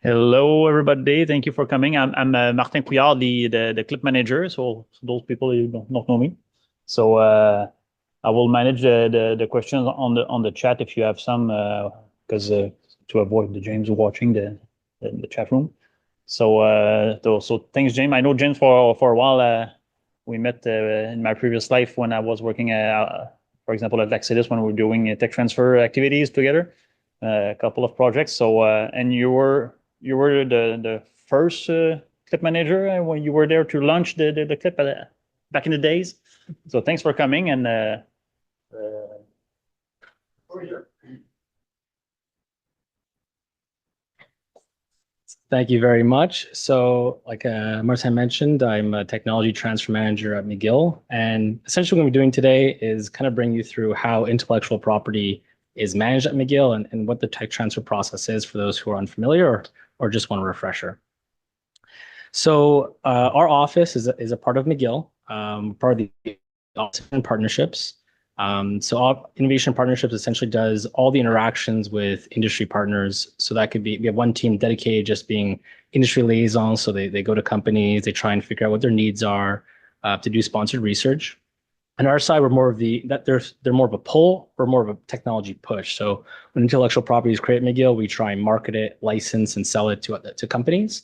Hello, everybody. Thank you for coming. I'm Martin Couillard, the clip manager. So those people who don't not know me. So I will manage the questions on the chat if you have some, because to avoid the James watching the chat room. So thanks, James. I know James for a while. We met in my previous life when I was working, for example, at Laxidus when we were doing tech transfer activities together, a couple of projects. So and you were the first clip manager when you were there to launch the clip back in the days. So thanks for coming and. Thank you very much. So, like Martin mentioned, I'm a technology transfer manager at McGill. And essentially, what we're doing today is kind of bring you through how intellectual property is managed at McGill and what the tech transfer process is for those who are unfamiliar or just want a refresher. So, our office is a part of McGill, part of the Office and Partnerships. So innovation partnerships essentially does all the interactions with industry partners. So that could be, we have one team dedicated just being industry liaisons. So they go to companies, they try and figure out what their needs are to do sponsored research. On our side, we're more of they're more of a pull, we're more of a technology push. So when intellectual property is created at McGill, we try and market it, license, and sell it to companies.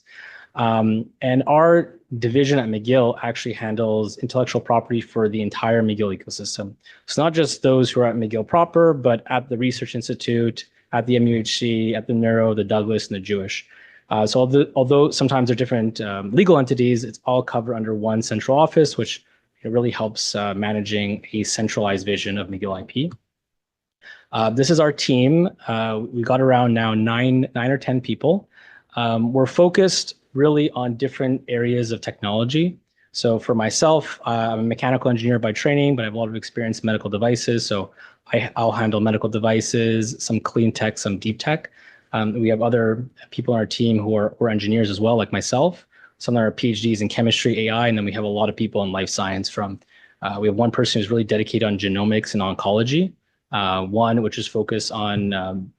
And our division at McGill actually handles intellectual property for the entire McGill ecosystem. It's not just those who are at McGill proper, but at the Research Institute, at the MUHC, at the Neuro, the Douglas, and the Jewish. So although sometimes they're different legal entities, it's all covered under one central office, which really helps managing a centralized vision of McGill IP. This is our team. We got around now nine or 10 people. We're focused really on different areas of technology. So for myself, I'm a mechanical engineer by training, but I have a lot of experience in medical devices. So I'll handle medical devices, some clean tech, some deep tech. We have other people on our team who are engineers as well, like myself. Some are PhDs in chemistry, AI, and then we have a lot of people in life science we have one person who's really dedicated on genomics and oncology, one which is focused on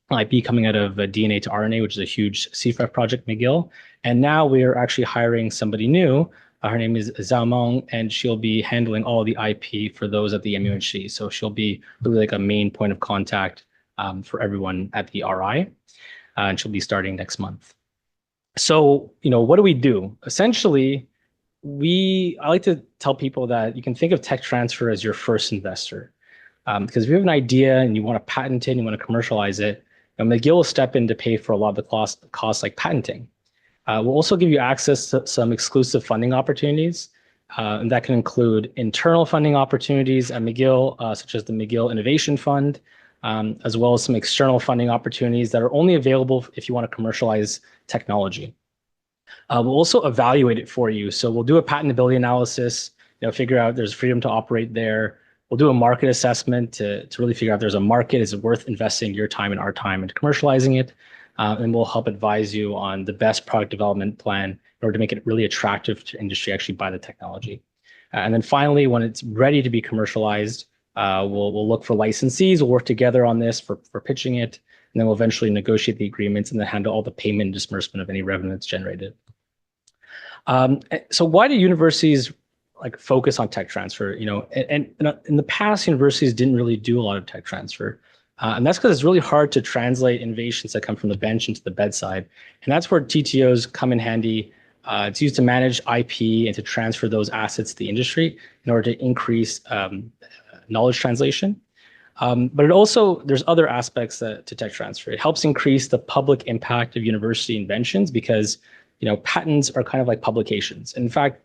IP coming out of DNA to RNA, which is a huge CFREF project, McGill. And now we're actually hiring somebody new. Her name is Zhao Meng, and she'll be handling all the IP for those at the MUHC. So she'll be really like a main point of contact for everyone at the RI. And she'll be starting next month. So, what do we do? Essentially, I like to tell people that you can think of tech transfer as your first investor. Because if you have an idea and you want to patent it and you want to commercialize it, McGill will step in to pay for a lot of the costs like patenting. We'll also give you access to some exclusive funding opportunities, and that can include internal funding opportunities at McGill, such as the McGill Innovation Fund, as well as some external funding opportunities that are only available if you want to commercialize technology. We'll also evaluate it for you. So we'll do a patentability analysis, figure out there's freedom to operate there. We'll do a market assessment to really figure out if there's a market, is it worth investing your time and our time into commercializing it? And we'll help advise you on the best product development plan in order to make it really attractive to industry actually buy the technology. And then finally, when it's ready to be commercialized, we'll look for licensees. We'll work together on this for pitching it. And then we'll eventually negotiate the agreements and then handle all the payment and disbursement of any revenue that's generated. So why do universities focus on tech transfer? And in the past, universities didn't really do a lot of tech transfer. And that's because it's really hard to translate innovations that come from the bench into the bedside. And that's where TTOs come in handy. It's used to manage IP and to transfer those assets to the industry in order to increase knowledge translation. But there's other aspects to tech transfer. It helps increase the public impact of university inventions because, patents are kind of like publications. In fact,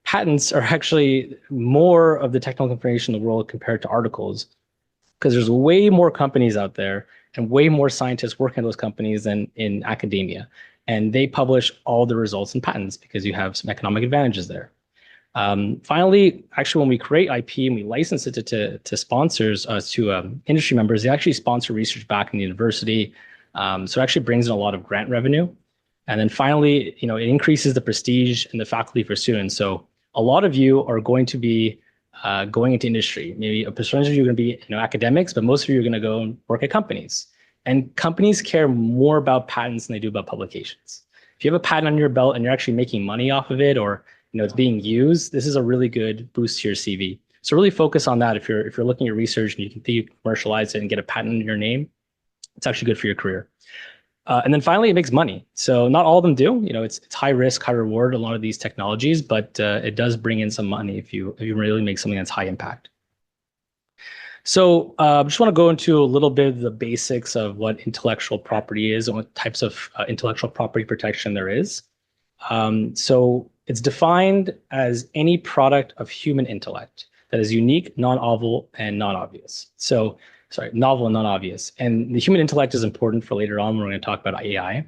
patents are actually more of the technical information in the world compared to articles, because there's way more companies out there and way more scientists working at those companies than in academia. And they publish all the results in patents because you have some economic advantages there. Finally, actually, when we create IP and we license it to sponsors, to industry members, they actually sponsor research back in the university. So it actually brings in a lot of grant revenue. And then finally, it increases the prestige and the faculty for students. So a lot of you are going to be going into industry. Maybe a percentage of you are going to be academics, but most of you are going to go and work at companies. And companies care more about patents than they do about publications. If you have a patent on your belt and you're actually making money off of it, or it's being used, this is a really good boost to your CV. So really focus on that. If you're looking at research and you can think you can commercialize it and get a patent in your name, it's actually good for your career. And then finally, it makes money. So not all of them do. It's high risk, high reward, a lot of these technologies, but it does bring in some money if you really make something that's high impact. So I just want to go into a little bit of the basics of what intellectual property is and what types of intellectual property protection there is. So it's defined as any product of human intellect that is unique, non-novel, and non-obvious. So, sorry, novel and non-obvious. And the human intellect is important for later on when we're going to talk about AI.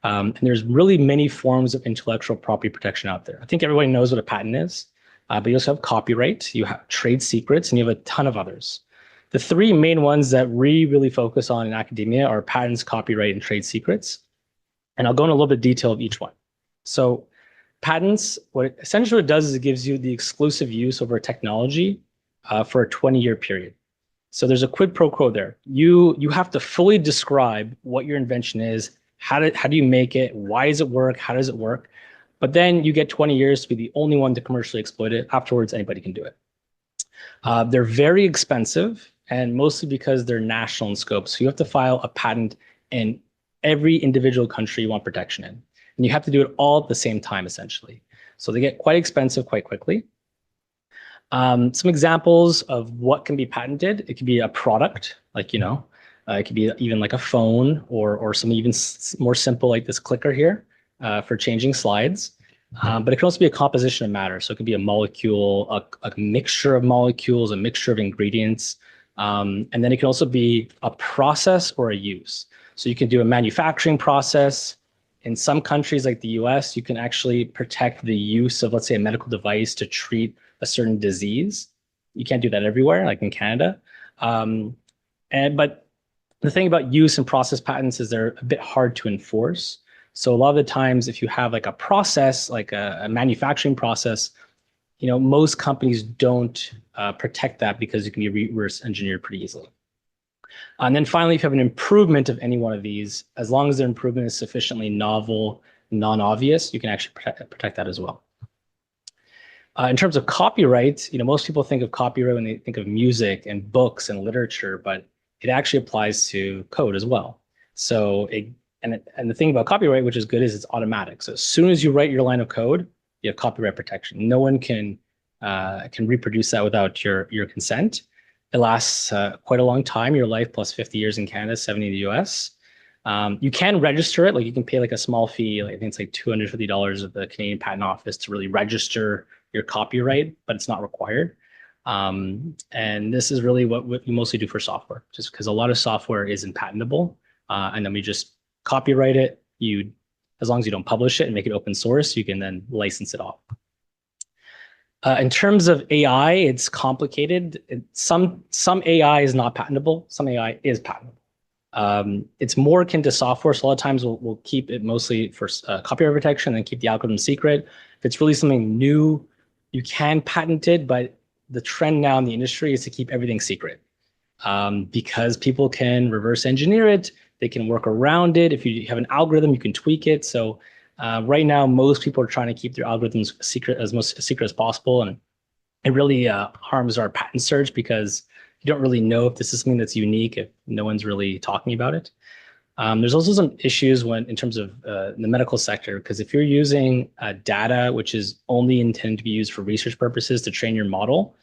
And there's really many forms of intellectual property protection out there. I think everybody knows what a patent is, but you also have copyright, you have trade secrets, and you have a ton of others. The three main ones that we really focus on in academia are patents, copyright, and trade secrets. And I'll go into a little bit of detail of each one. So patents, essentially what it does is it gives you the exclusive use over a technology for a 20-year period. So there's a quid pro quo there. You have to fully describe what your invention is, how do you make it, why does it work, how does it work? But then you get 20 years to be the only one to commercially exploit it. Afterwards, anybody can do it. They're very expensive, and mostly because they're national in scope. So you have to file a patent in every individual country you want protection in. And you have to do it all at the same time, essentially. So they get quite expensive quite quickly. Some examples of what can be patented. It could be a product, like, it could be even like a phone or something even more simple like this clicker here for changing slides. But it can also be a composition of matter. So it could be a molecule, a mixture of molecules, a mixture of ingredients. And then it can also be a process or a use. So you can do a manufacturing process. In some countries like the US, you can actually protect the use of, let's say, a medical device to treat a certain disease. You can't do that everywhere, like in Canada. But the thing about use and process patents is they're a bit hard to enforce. So a lot of the times, if you have like a process, like a manufacturing process, most companies don't protect that because it can be reverse engineered pretty easily. And then finally, if you have an improvement of any one of these, as long as the improvement is sufficiently novel, non-obvious, you can actually protect that as well. In terms of copyright, most people think of copyright when they think of music and books and literature, but it actually applies to code as well. So and the thing about copyright, which is good, is it's automatic. So as soon as you write your line of code, you have copyright protection. No one can reproduce that without your consent. It lasts quite a long time, your life plus 50 years in Canada, 70 in the US. You can register it, like you can pay like a small fee, like I think it's like $250 of the Canadian Patent Office to really register your copyright, but it's not required. And this is really what we mostly do for software, just because a lot of software isn't patentable. And then we just copyright it. As long as you don't publish it and make it open source, you can then license it off. In terms of AI, it's complicated. Some AI is not patentable. Some AI is patentable. It's more akin to software. So a lot of times we'll keep it mostly for copyright protection and keep the algorithm secret. If it's really something new, you can patent it, but the trend now in the industry is to keep everything secret because people can reverse engineer it. They can work around it. If you have an algorithm, you can tweak it. So right now, most people are trying to keep their algorithms secret as secret as possible. And it really harms our patent search because you don't really know if this is something that's unique if no one's really talking about it. There's also some issues in terms of the medical sector, because if you're using data which is only intended to be used for research purposes to train your model,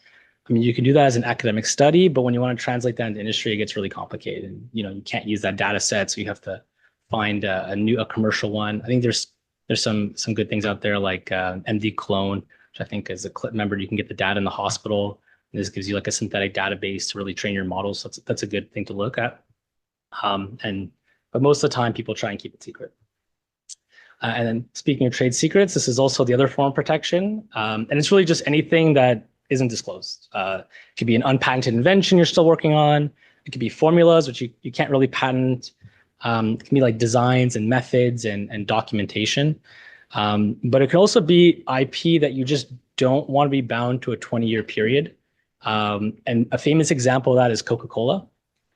I mean, you can do that as an academic study, but when you want to translate that into industry, it gets really complicated. And you can't use that data set, so you have to find a commercial one. I think there's some good things out there like MD Clone, which I think is a clip member. You can get the data in the hospital. And this gives you like a synthetic database to really train your models. So that's a good thing to look at. But most of the time, people try and keep it secret. And then speaking of trade secrets, this is also the other form of protection. And it's really just anything that isn't disclosed. It could be an unpatented invention you're still working on. It could be formulas, which you can't really patent. It can be like designs and methods and documentation. But it can also be IP that you just don't want to be bound to a 20-year period. And a famous example of that is Coca-Cola.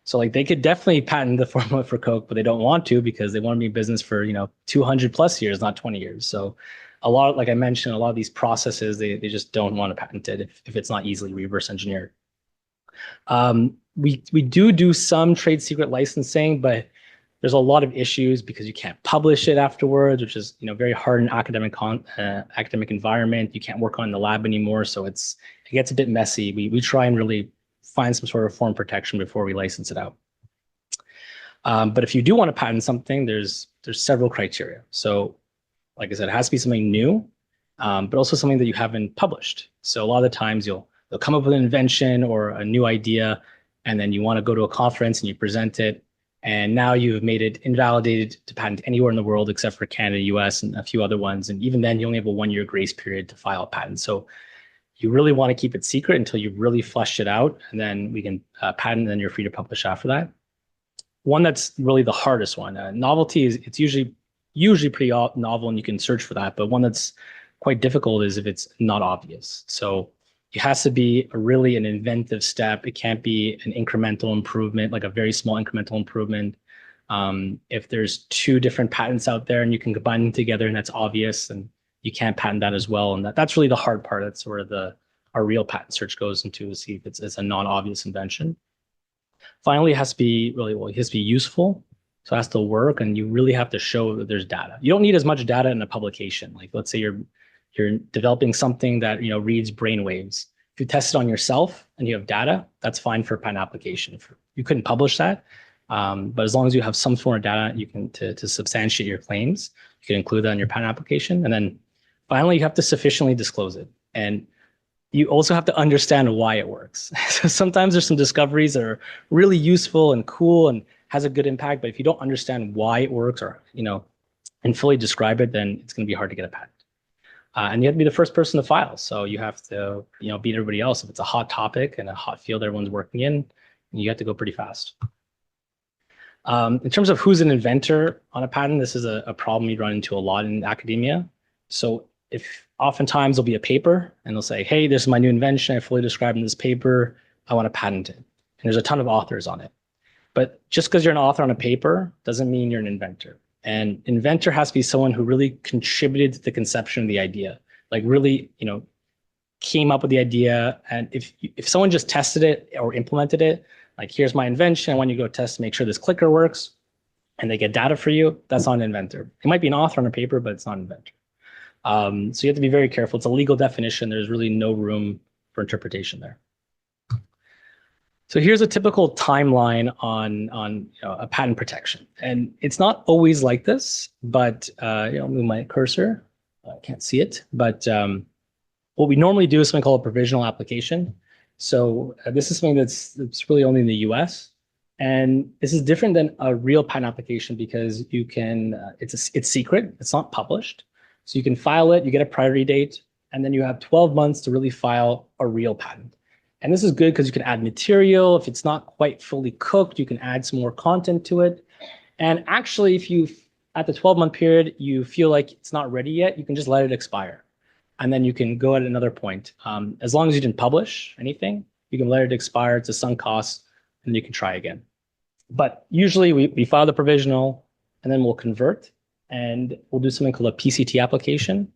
So like they could definitely patent the formula for Coke, but they don't want to because they want to be in business for, 200 plus years, not 20 years. So a lot, like I mentioned, a lot of these processes, they just don't want to patent it if it's not easily reverse engineered. We do some trade secret licensing, but there's a lot of issues because you can't publish it afterwards, which is very hard in academic environment. You can't work on the lab anymore, so it gets a bit messy. We try and really find some sort of form protection before we license it out. But if you do want to patent something, there's several criteria. So, like I said, it has to be something new, but also something that you haven't published. So a lot of the times they'll come up with an invention or a new idea, and then you want to go to a conference and you present it. And now you've made it invalidated to patent anywhere in the world except for Canada, US, and a few other ones. And even then, you only have a 1-year grace period to file a patent. So you really want to keep it secret until you've really fleshed it out. And then we can patent, and then you're free to publish after that. One that's really the hardest one. Novelty it's usually pretty novel and you can search for that. But one that's quite difficult is if it's not obvious. So it has to be really an inventive step. It can't be an incremental improvement, like a very small incremental improvement. If there's 2 different patents out there and you can combine them together and that's obvious, and you can't patent that as well. And that's really the hard part. That's where our real patent search goes into, to see if it's a non-obvious invention. Finally, it has to be useful. So it has to work, and you really have to show that there's data. You don't need as much data in a publication. Like let's say you're developing something that reads brainwaves. If you test it on yourself and you have data, that's fine for a patent application. You couldn't publish that, but as long as you have some sort of data, you can to substantiate your claims, you can include that in your patent application. And then finally, you have to sufficiently disclose it, and you also have to understand why it works. So sometimes there's some discoveries that are really useful and cool and has a good impact, but if you don't understand why it works or and fully describe it, then it's going to be hard to get a patent. And you have to be the first person to file. So you have to, beat everybody else. If it's a hot topic and a hot field everyone's working in, you have to go pretty fast. In terms of who's an inventor on a patent, this is a problem you run into a lot in academia. So if oftentimes there'll be a paper and they'll say, hey, this is my new invention. I fully described in this paper. I want to patent it. And there's a ton of authors on it. But just because you're an author on a paper doesn't mean you're an inventor. And inventor has to be someone who really contributed to the conception of the idea, like really, came up with the idea. And if someone just tested it or implemented it, like here's my invention, I want you to go test to make sure this clicker works, and they get data for you, that's not an inventor. It might be an author on a paper, but it's not an inventor. So you have to be very careful. It's a legal definition. There's really no room for interpretation there. So here's a typical timeline on a patent protection. And it's not always like this, but move my cursor. I can't see it. But what we normally do is something called a provisional application. So this is something that's really only in the US. And this is different than a real patent application because you can, it's secret, it's not published. So you can file it, you get a priority date, and then you have 12 months to really file a real patent. And this is good because you can add material. If it's not quite fully cooked, you can add some more content to it. And actually, if you, at the 12-month period, you feel like it's not ready yet, you can just let it expire. And then you can go at another point. As long as you didn't publish anything, you can let it expire to sunk costs, and you can try again. But usually we file the provisional, and then we'll convert, and we'll do something called a PCT application.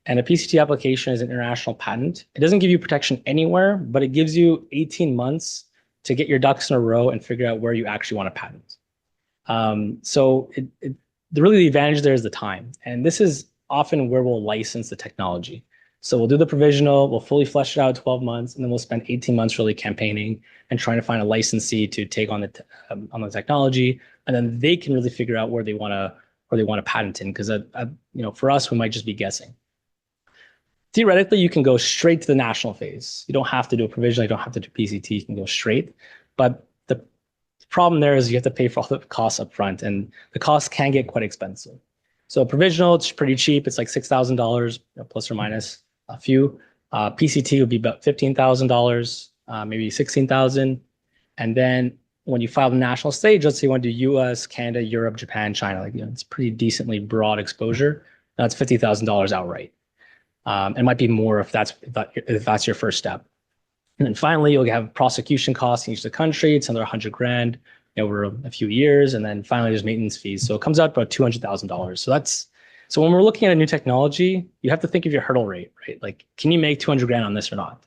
And a PCT application is an international patent. It doesn't give you protection anywhere, but it gives you 18 months to get your ducks in a row and figure out where you actually want to patent. So really the advantage there is the time. And this is often where we'll license the technology. So we'll do the provisional, we'll fully flesh it out 12 months, and then we'll spend 18 months really campaigning and trying to find a licensee to take on the technology. And then they can really figure out where they want to patent in. Because for us, we might just be guessing. Theoretically, you can go straight to the national phase. You don't have to do a provisional, you don't have to do PCT, you can go straight. But the problem there is you have to pay for all the costs up front, and the costs can get quite expensive. So provisional, it's pretty cheap. It's like $6,000 plus or minus a few. PCT would be about $15,000, maybe $16,000. And then when you file the national stage, let's say you want to do US, Canada, Europe, Japan, China, it's pretty decently broad exposure. That's $50,000 outright. It might be more if that's your first step. And then finally, you'll have prosecution costs in each of the country. It's another 100 grand over a few years. And then finally, there's maintenance fees. So it comes out about $200,000. So when we're looking at a new technology, you have to think of your hurdle rate, right? Like, can you make 200 grand on this or not?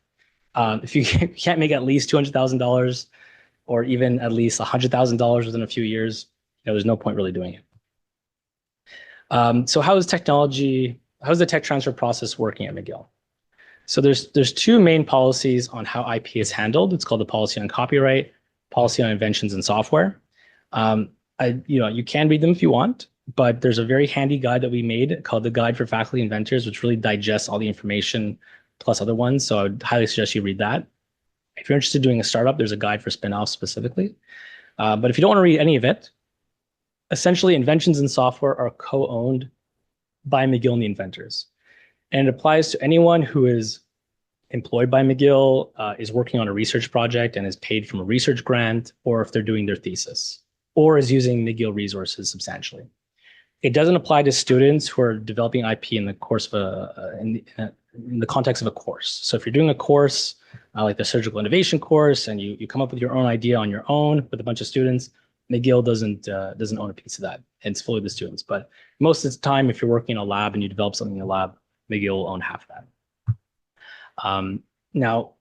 If you can't make at least $200,000 or even at least $100,000 within a few years, there's no point really doing it. So how's the tech transfer process working at McGill? So there's two main policies on how IP is handled. It's called the policy on copyright, policy on inventions and software. You can read them if you want, but there's a very handy guide that we made called the Guide for Faculty Inventors, which really digests all the information plus other ones. So I would highly suggest you read that. If you're interested in doing a startup, there's a guide for spin-offs specifically. But if you don't want to read any of it, essentially inventions and software are co-owned by McGill and the inventors. And it applies to anyone who is employed by McGill, is working on a research project and is paid from a research grant, or if they're doing their thesis, or is using McGill resources substantially. It doesn't apply to students who are developing IP in the course of in the context of a course. So if you're doing a course like the surgical innovation course, and you come up with your own idea on your own with a bunch of students, McGill doesn't own a piece of that. It's fully the students. But most of the time, if you're working in a lab and you develop something in a lab, McGill will own half of that. Now,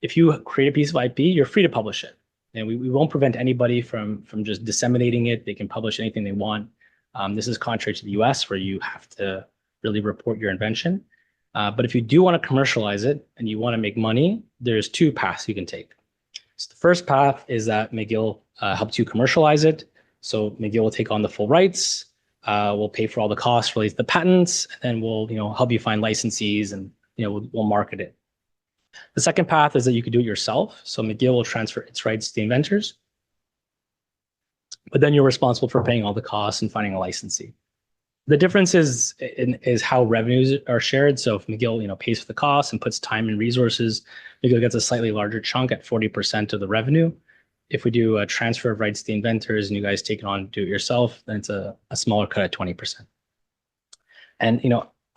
if you create a piece of IP, you're free to publish it. And we won't prevent anybody from just disseminating it. They can publish anything they want. This is contrary to the US, where you have to really report your invention. But if you do want to commercialize it and you want to make money, there's two paths you can take. So the first path is that McGill helps you commercialize it. So McGill will take on the full rights. We'll pay for all the costs related to the patents, and then we'll help you find licensees, and we'll market it. The second path is that you could do it yourself. So McGill will transfer its rights to the inventors, but then you're responsible for paying all the costs and finding a licensee. The difference is how revenues are shared. So if McGill pays for the costs and puts time and resources, McGill gets a slightly larger chunk at 40% of the revenue. If we do a transfer of rights to the inventors and you guys take it on, do it yourself, then it's a smaller cut at 20%. And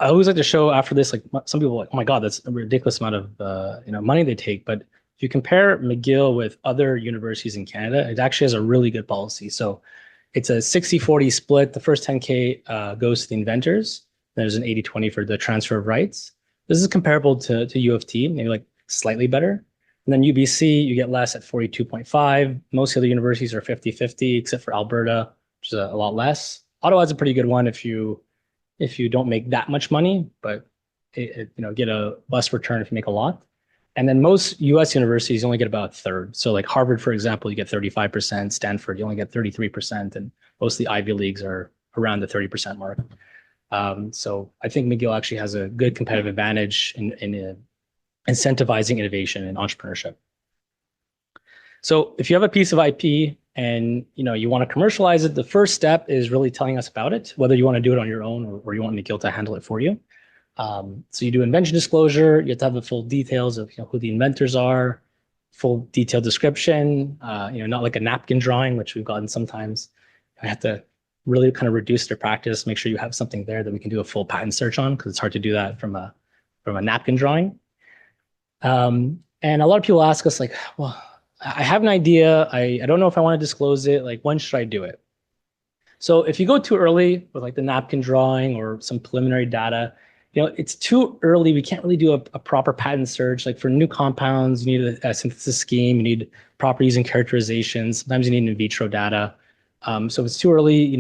I always like to show after this, like some people are like, oh my God, that's a ridiculous amount of money they take. But if you compare McGill with other universities in Canada, it actually has a really good policy. So it's a 60-40 split. The first 10K goes to the inventors. There's an 80-20 for the transfer of rights. This is comparable to U of T, maybe like slightly better. And then UBC, you get less at 42.5. Most other universities are 50-50, except for Alberta, which is a lot less. Ottawa's a pretty good one if you don't make that much money, but get a less return if you make a lot. And then most US universities only get about a third. So like Harvard, for example, you get 35%, Stanford, you only get 33%, and most of the Ivy Leagues are around the 30% mark. So I think McGill actually has a good competitive advantage in incentivizing innovation and entrepreneurship. So if you have a piece of IP and you want to commercialize it, the first step is really telling us about it, whether you want to do it on your own or you want McGill to handle it for you. So you do invention disclosure. You have to have the full details of who the inventors are, full detailed description. Not like a napkin drawing, which we've gotten sometimes. I have to really kind of reduce their practice. Make sure you have something there that we can do a full patent search on, because it's hard to do that from a napkin drawing. And a lot of people ask us like, well, I have an idea. I don't know if I want to disclose it. Like, when should I do it? So if you go too early with like the napkin drawing or some preliminary data, it's too early. We can't really do a proper patent search. Like for new compounds, you need a synthesis scheme, you need properties and characterizations. Sometimes you need in vitro data. So if it's too early,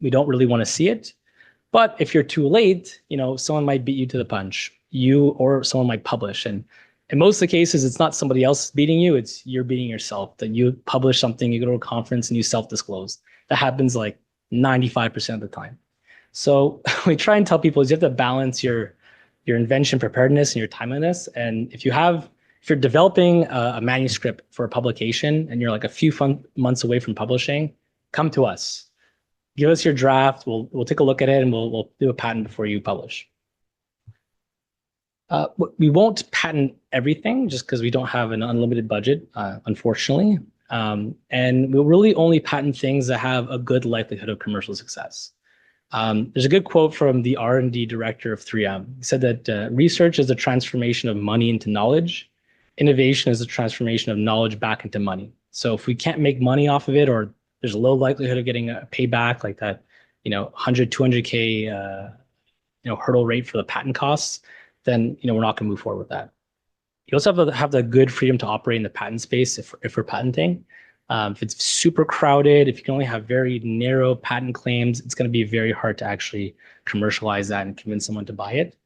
we don't really want to see it. But if you're too late, someone might beat you to the punch. You or someone might publish. And in most of the cases, it's not somebody else beating you, it's you're beating yourself. That you publish something, you go to a conference and you self-disclose. That happens like 95% of the time. So we try and tell people is you have to balance your invention preparedness and your timeliness. And if you're developing a manuscript for a publication and you're like a few months away from publishing, come to us. Give us your draft. We'll take a look at it and we'll do a patent before you publish. We won't patent everything just because we don't have an unlimited budget, unfortunately. And we'll really only patent things that have a good likelihood of commercial success. There's a good quote from the R&D director of 3M. He said that research is the transformation of money into knowledge. innovation is the transformation of knowledge back into money. So if we can't make money off of it, or there's a low likelihood of getting a payback like that, 100, 200K, hurdle rate for the patent costs, then, we're not going to move forward with that. You also have the good freedom to operate in the patent space if we're patenting. If it's super crowded, if you can only have very narrow patent claims, it's going to be very hard to actually commercialize that and convince someone to buy it.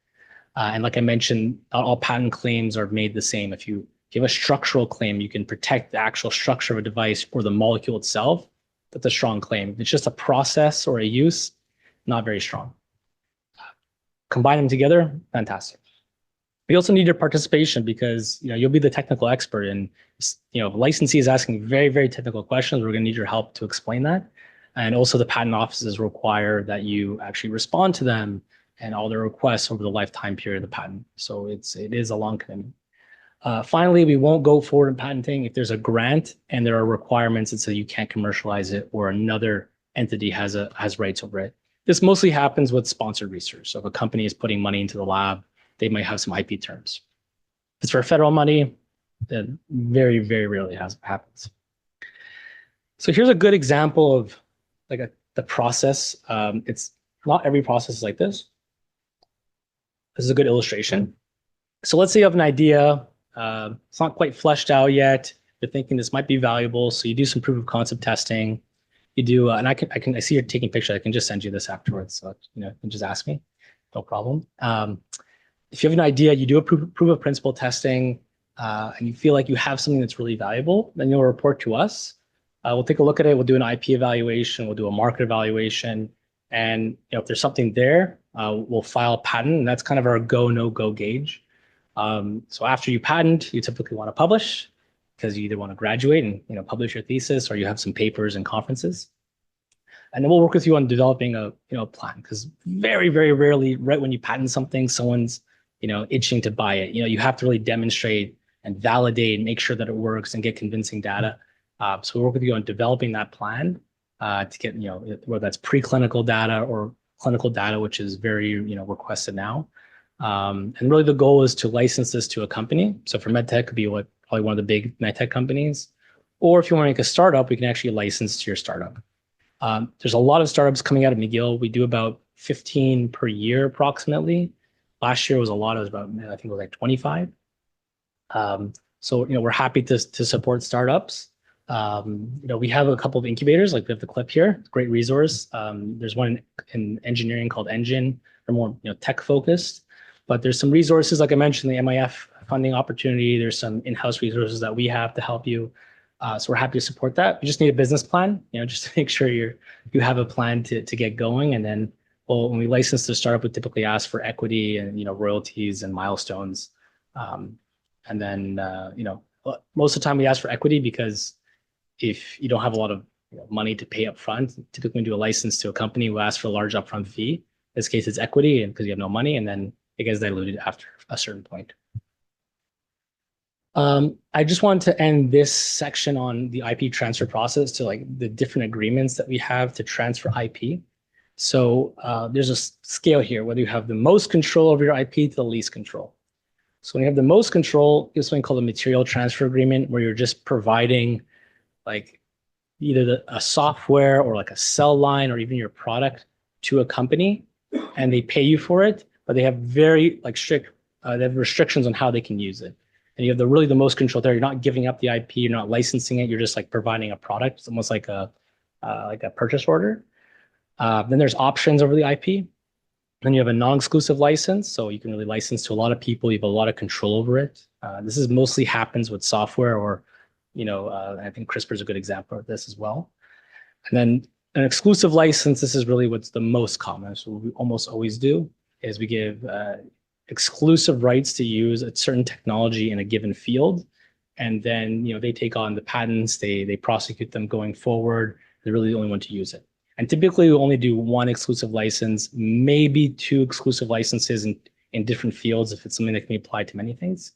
And like I mentioned, not all patent claims are made the same. If you have a structural claim, you can protect the actual structure of a device or the molecule itself. That's a strong claim. If it's just a process or a use, not very strong. Combine them together, fantastic. We also need your participation because you'll be the technical expert, and if a licensee is asking very, very technical questions, we're going to need your help to explain that. And also the patent offices require that you actually respond to them and all their requests over the lifetime period of the patent. So it is a long commitment. Finally, we won't go forward in patenting if there's a grant and there are requirements that say you can't commercialize it or another entity has rights over it. This mostly happens with sponsored research. So if a company is putting money into the lab, they might have some IP terms. If it's for federal money, then very, very rarely happens. So here's a good example of the process. It's not every process is like this. This is a good illustration. So let's say you have an idea. It's not quite fleshed out yet. You're thinking this might be valuable. So you do some proof of concept testing. You do, and I see you're taking pictures. I can just send you this afterwards. So you can just ask me, no problem. If you have an idea, you do a proof of principle testing, and you feel like you have something that's really valuable, then you'll report to us. We'll take a look at it. We'll do an IP evaluation. We'll do a market evaluation, and if there's something there, we'll file a patent, and that's kind of our go no go gauge. So after you patent, you typically want to publish, because you either want to graduate and publish your thesis, or you have some papers and conferences. And then we'll work with you on developing a plan, because very, very rarely, right when you patent something, someone's itching to buy it. You have to really demonstrate and validate and make sure that it works and get convincing data. So we'll work with you on developing that plan to get whether that's preclinical data or clinical data, which is very requested now. And really the goal is to license this to a company. So for medtech, it could be probably one of the big medtech companies. Or if you want to make a startup, we can actually license to your startup. There's a lot of startups coming out of McGill. We do about 15 per year approximately. Last year was a lot. It was about, I think it was like 25. So we're happy to support startups. We have a couple of incubators, like we have the clip here, great resource. There's one in engineering called Engine, they're more tech focused. But there's some resources, like I mentioned, the MIF funding opportunity. There's some in-house resources that we have to help you. So we're happy to support that. We just need a business plan, just to make sure you have a plan to get going. And then, when we license the startup, we typically ask for equity and royalties and milestones. And then most of the time we ask for equity, because if you don't have a lot of money to pay up front, typically when we do a license to a company, we ask for a large upfront fee. In this case, it's equity, and because you have no money, and then it gets diluted after a certain point. I just wanted to end this section on the IP transfer process to the different agreements that we have to transfer IP. So there's a scale here, whether you have the most control over your IP to the least control. So when you have the most control, you have something called a material transfer agreement, where you're just providing either a software or a cell line or even your product to a company, and they pay you for it, but they have very strict they have restrictions on how they can use it. And you have the most control there. You're not giving up the IP, you're not licensing it, you're just providing a product. It's almost like a purchase order. Then there's options over the IP. Then you have a non-exclusive license, so you can really license to a lot of people. You have a lot of control over it. This is mostly happens with software, or I think CRISPR is a good example of this as well. And then an exclusive license, this is really what's the most common. So what we almost always do is we give exclusive rights to use a certain technology in a given field. And then they take on the patents, they prosecute them going forward. They're really the only one to use it. And typically we only do one exclusive license, maybe two exclusive licenses in different fields if it's something that can be applied to many things.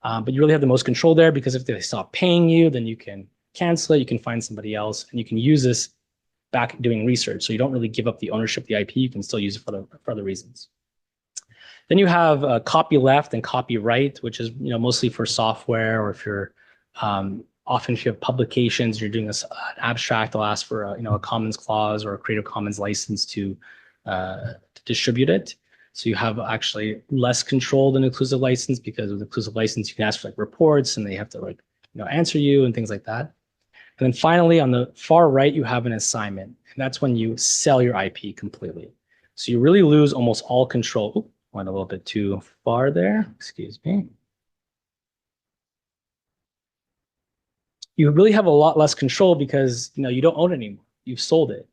But you really have the most control there, because if they stop paying you, then you can cancel it, you can find somebody else, and you can use this back doing research. So you don't really give up the ownership of the IP, you can still use it for other reasons. Then you have copyleft and copyright, which is mostly for software, or if you're often if you have publications, you're doing an abstract, they'll ask for a Commons clause or a Creative Commons license to distribute it. So you have actually less control than inclusive license, because with inclusive license, you can ask for like reports and they have to answer you and things like that. And then finally, on the far right, you have an assignment. And that's when you sell your IP completely. So you really lose almost all control. Oops, went a little bit too far there. Excuse me. You really have a lot less control because you don't own it anymore. You've sold it.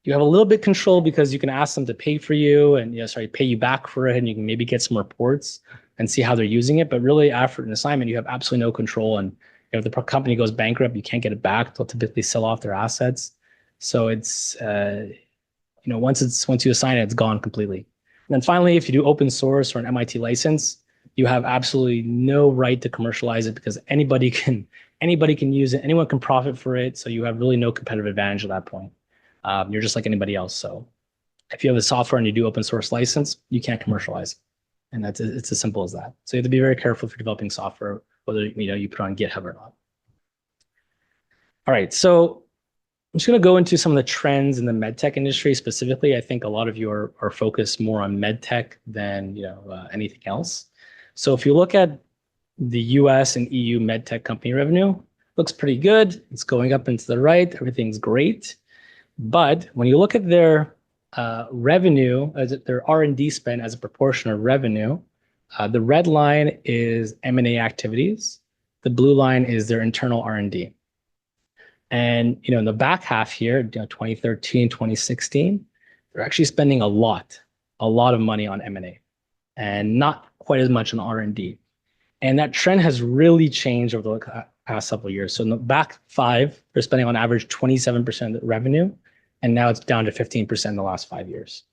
You have a little bit control because you can ask them to pay for you and pay you back for it, and you can maybe get some reports and see how they're using it. But really, after an assignment, you have absolutely no control. And if the company goes bankrupt, you can't get it back. They'll typically sell off their assets. So it's once you assign it, it's gone completely. And then finally, if you do open source or an MIT license, you have absolutely no right to commercialize it, because anybody can use it. Anyone can profit for it. So you have really no competitive advantage at that point. You're just like anybody else. So if you have a software and you do open source license, you can't commercialize it. And it's as simple as that. So you have to be very careful if you're developing software, whether you put it on GitHub or not. All right, so I'm just going to go into some of the trends in the medtech industry specifically. I think a lot of you are focused more on medtech than anything else. So if you look at the US and EU medtech company revenue, looks pretty good. It's going up and to the right. Everything's great. But when you look at their revenue, their R&D spend as a proportion of revenue, the red line is M&A activities. The blue line is their internal R&D. And in the back half here, 2013, 2016, they're actually spending a lot of money on M&A and not quite as much on R&D. And that trend has really changed over the past several years. So in the back 5, they're spending on average 27% of the revenue, and now it's down to 15% in the last 5 years.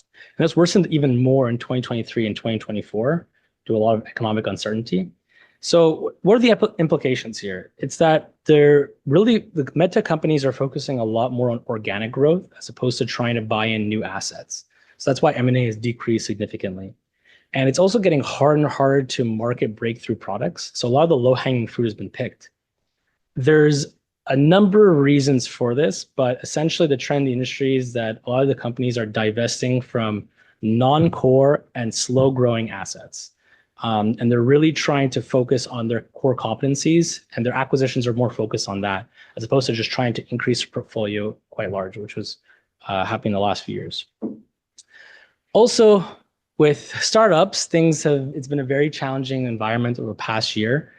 And that's worsened even more in 2023 and 2024 due to a lot of economic uncertainty. So what are the implications here? It's that the medtech companies are focusing a lot more on organic growth as opposed to trying to buy in new assets. So that's why M&A has decreased significantly. And it's also getting harder and harder to market breakthrough products. So a lot of the low-hanging fruit has been picked. There's a number of reasons for this, but essentially the trend in the industry is that a lot of the companies are divesting from non-core and slow-growing assets. And they're really trying to focus on their core competencies, and their acquisitions are more focused on that, as opposed to just trying to increase their portfolio quite large, which was happening the last few years. Also, with startups, it's been a very challenging environment over the past year.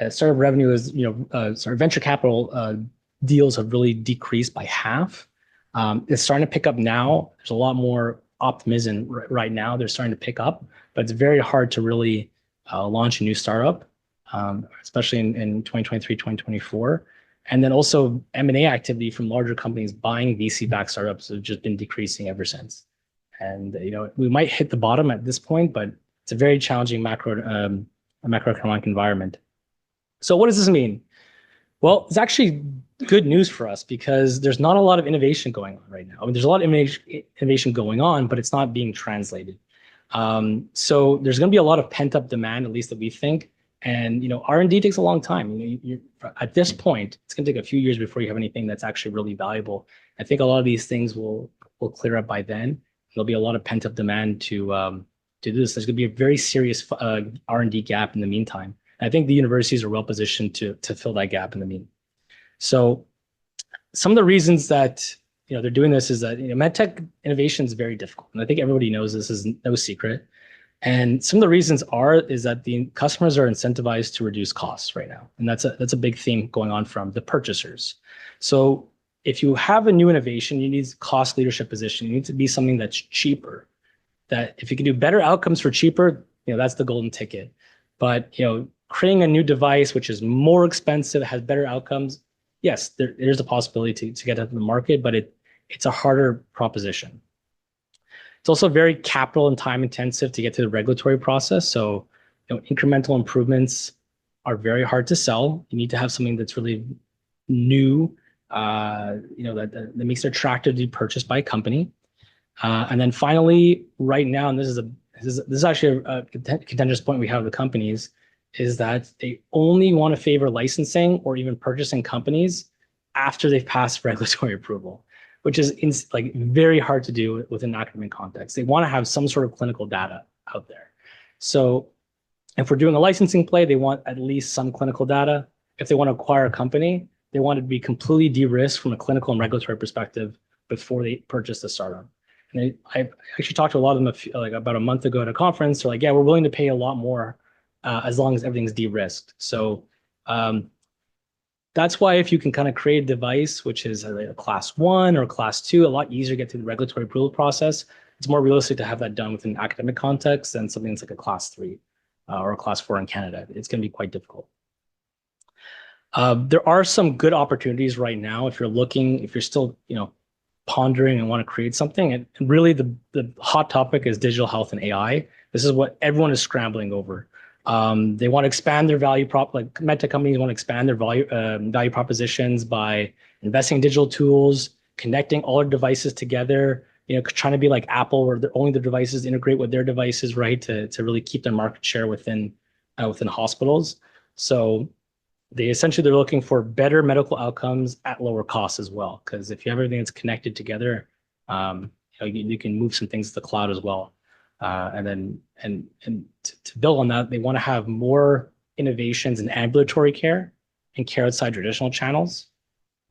Startup revenue is, venture capital deals have really decreased by half. It's starting to pick up now. There's a lot more optimism right now. They're starting to pick up, but it's very hard to really launch a new startup, especially in 2023, 2024. And then also M&A activity from larger companies buying VC-backed startups have just been decreasing ever since. And we might hit the bottom at this point, but it's a very challenging macroeconomic environment. So what does this mean? Well, it's actually good news for us because there's not a lot of innovation going on right now. I mean, there's a lot of innovation going on, but it's not being translated. So there's going to be a lot of pent-up demand, at least that we think. And R&D takes a long time. At this point, it's going to take a few years before you have anything that's actually really valuable. I think a lot of these things will clear up by then. There'll be a lot of pent-up demand to do this. There's going to be a very serious R&D gap in the meantime. And I think the universities are well positioned to fill that gap in the meantime. So some of the reasons that they're doing this is that medtech innovation is very difficult, and I think everybody knows this is no secret. And some of the reasons is that the customers are incentivized to reduce costs right now, and that's a big theme going on from the purchasers. So if you have a new innovation, you need cost leadership position. You need to be something that's cheaper. That if you can do better outcomes for cheaper, that's the golden ticket. But creating a new device which is more expensive, has better outcomes, yes, there's a possibility to get into the market, but it's a harder proposition. It's also very capital and time intensive to get to the regulatory process. So incremental improvements are very hard to sell. You need to have something that's really new, that makes it attractive to be purchased by a company. And then finally, right now, and this is this is actually a contentious point we have with companies, is that they only want to favor licensing or even purchasing companies after they've passed regulatory approval, which is like very hard to do within an academic context. They want to have some sort of clinical data out there. So if we're doing a licensing play, they want at least some clinical data. If they want to acquire a company, they want it to be completely de-risked from a clinical and regulatory perspective before they purchase the startup. And I actually talked to a lot of them like about a month ago at a conference. They're like, yeah, we're willing to pay a lot more as long as everything's de-risked. So that's why if you can kind of create a device, which is a class 1 or class 2, a lot easier to get through the regulatory approval process. It's more realistic to have that done within an academic context than something that's like a class 3 or a class 4 in Canada. It's going to be quite difficult. There are some good opportunities right now if you're still, pondering and want to create something. And really the hot topic is digital health and AI. This is what everyone is scrambling over. They want to expand their value prop, like Meta companies want to expand their value propositions by investing in digital tools, connecting all their devices together, trying to be like Apple, where only the devices integrate with their devices, right? To really keep their market share within hospitals. So they're looking for better medical outcomes at lower costs as well. Because if you have everything that's connected together, you can move some things to the cloud as well. And to build on that, they want to have more innovations in ambulatory care and care outside traditional channels,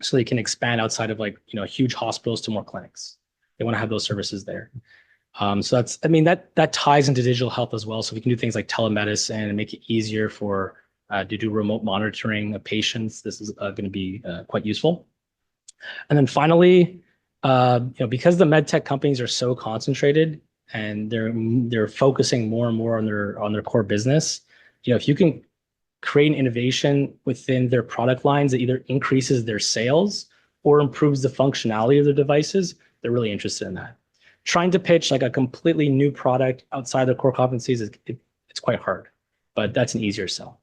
so they can expand outside of huge hospitals to more clinics. They want to have those services there. So that ties into digital health as well. So we can do things like telemedicine and make it easier to do remote monitoring of patients. This is going to be quite useful. And then finally, because the medtech companies are so concentrated and they're focusing more and more on their core business, if you can create an innovation within their product lines that either increases their sales or improves the functionality of their devices, they're really interested in that. Trying to pitch like a completely new product outside their core competencies it's quite hard, but that's an easier sell.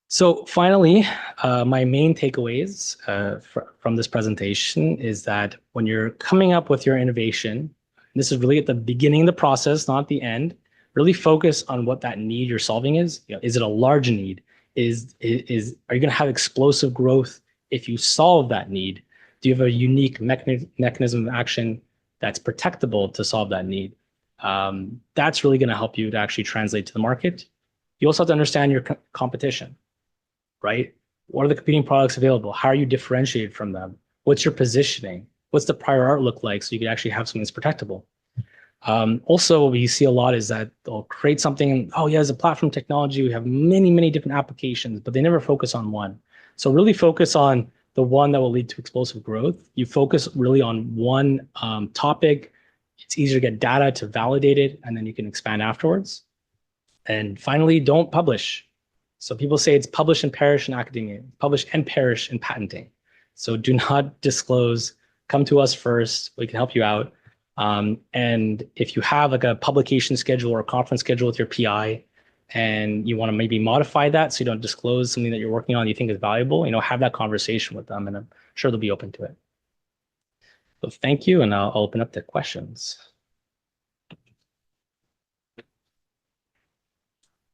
So finally, my main takeaways from this presentation is that when you're coming up with your innovation, this is really at the beginning of the process, not the end, really focus on what that need you're solving is. Is it a large need? Are you going to have explosive growth if you solve that need? Do you have a unique mechanism of action that's protectable to solve that need? That's really going to help you to actually translate to the market. You also have to understand your competition. Right? What are the competing products available? How are you differentiated from them? What's your positioning? What's the prior art look like so you can actually have something that's protectable? Also, what we see a lot is that they'll create something, as a platform technology, we have many, many different applications, but they never focus on one. So really focus on the one that will lead to explosive growth. You focus really on one topic. It's easier to get data to validate it, and then you can expand afterwards. And finally, don't publish. So people say it's publish and perish in academia, publish and perish in patenting. So do not disclose, come to us first, we can help you out. And if you have like a publication schedule or a conference schedule with your PI, and you want to maybe modify that so you don't disclose something that you're working on you think is valuable, have that conversation with them, and I'm sure they'll be open to it. So thank you, and I'll open up to questions.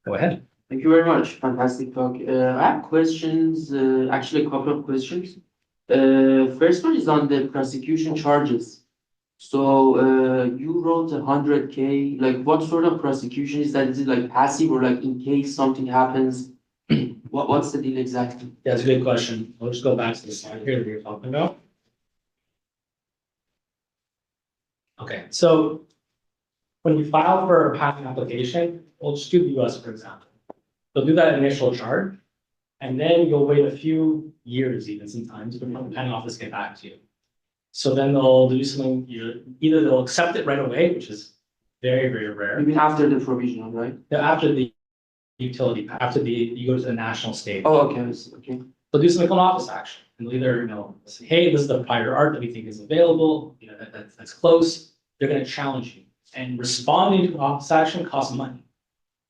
Go ahead. Thank you very much. Fantastic talk. I have questions, actually a couple of questions. First one is on the prosecution charges. So you wrote 100K, like what sort of prosecution is that? Is it like passive or like in case something happens? What's the deal exactly? Yeah, that's a good question. I'll just go back to the slide here that you're talking about. Okay, so when you file for a patent application, we'll just do the US, for example. They'll do that initial charge, and then you'll wait a few years, even sometimes, for the patent office to get back to you. So then they'll do something, either they'll accept it right away, which is very, very rare. You mean after the provisional, right? Yeah, after the utility, you go to the national stage. Oh, okay. Okay. They'll do something called office action, and they'll either, say, hey, this is the prior art that we think is available, that's close. They're going to challenge you, and responding to office action costs money.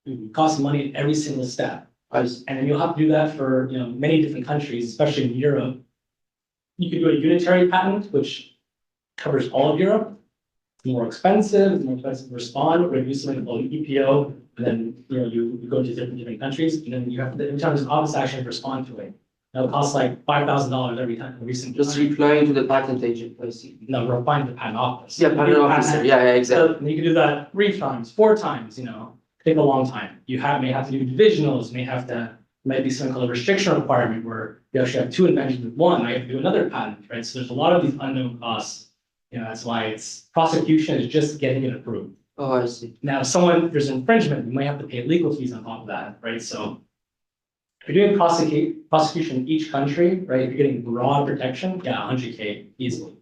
It costs money at every single step. And then you'll have to do that for many different countries, especially in Europe. You could do a unitary patent, which covers all of Europe, it's more expensive to respond. We're going to use something called EPO, and then you go to different countries, and then you have to every time there's an office action to respond to it. Now it costs like $5,000 every time. Just replying to the patent agent, I see. No, we're replying to the patent office. Yeah, patent officer. Yeah, exactly. So you can do that 3 times, 4 times. Take a long time. You may have to do divisionals. Might be something called a restriction requirement where you actually have 2 inventions with one. I have to do another patent, right? So there's a lot of these unknown costs. That's why prosecution is just getting it approved. Oh, I see. Now, if there's infringement, you might have to pay legal fees on top of that, right? So if you're doing prosecution in each country, right? If you're getting broad protection, yeah, 100K easily.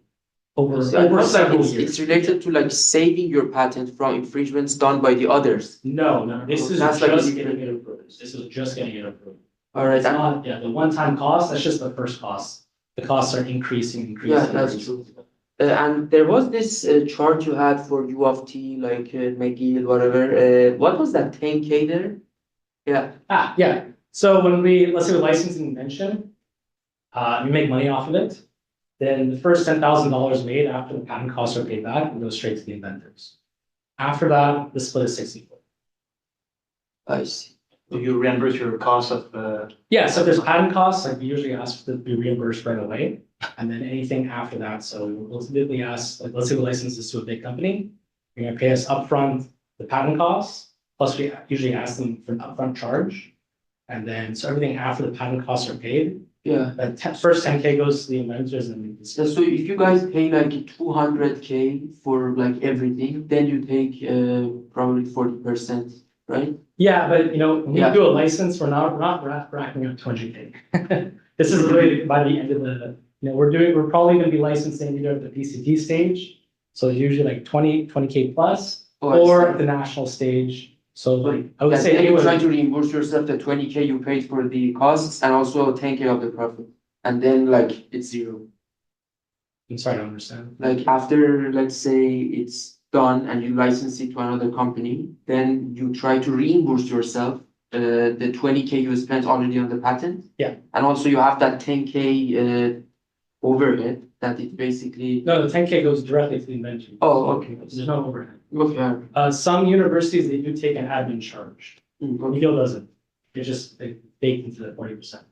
Over several years. It's related to like saving your patent from infringements done by the others. No, this is That's just getting it approved. This is just getting it approved. All right. It's not, the one-time cost, that's just the first cost. The costs are increasing. Yeah, that's true. And there was this chart you had for U of T, like McGill, whatever. What was that 10K there? Yeah. Yeah. So let's say we license an invention, you make money off of it. Then the first $10,000 made after the patent costs are paid back will go straight to the inventors. After that, the split is 60. I see. Do you reimburse your cost of? Yeah, so if there's patent costs, like we usually ask to be reimbursed right away. And then anything after that, so we'll typically ask, like let's say we license this to a big company, you're gonna pay us upfront the patent costs, plus we usually ask them for an upfront charge. And then, so everything after the patent costs are paid, Yeah. first 10K goes to the inventors and So if you guys pay like 200K for like everything, then you take probably 40%, right? Yeah, but when you do a license, we're not racking up 200K. This is really by the end of we're probably going to be licensing either at the PCT stage, so usually like 20K plus, or at the national stage. So like I would say you're trying to reimburse yourself the 20K you paid for the costs and also 10K of the profit, and then like it's zero. I'm sorry, I don't understand. Like after, let's say it's done and you license it to another company, then you try to reimburse yourself the 20K you spent already on the patent. Yeah. And also you have that 10K overhead that it basically. No, the 10K goes directly to the invention. Oh, okay. There's no overhead. Okay. Some universities, they do take an admin charge. Okay. McGill doesn't. It's just baked into the 40%.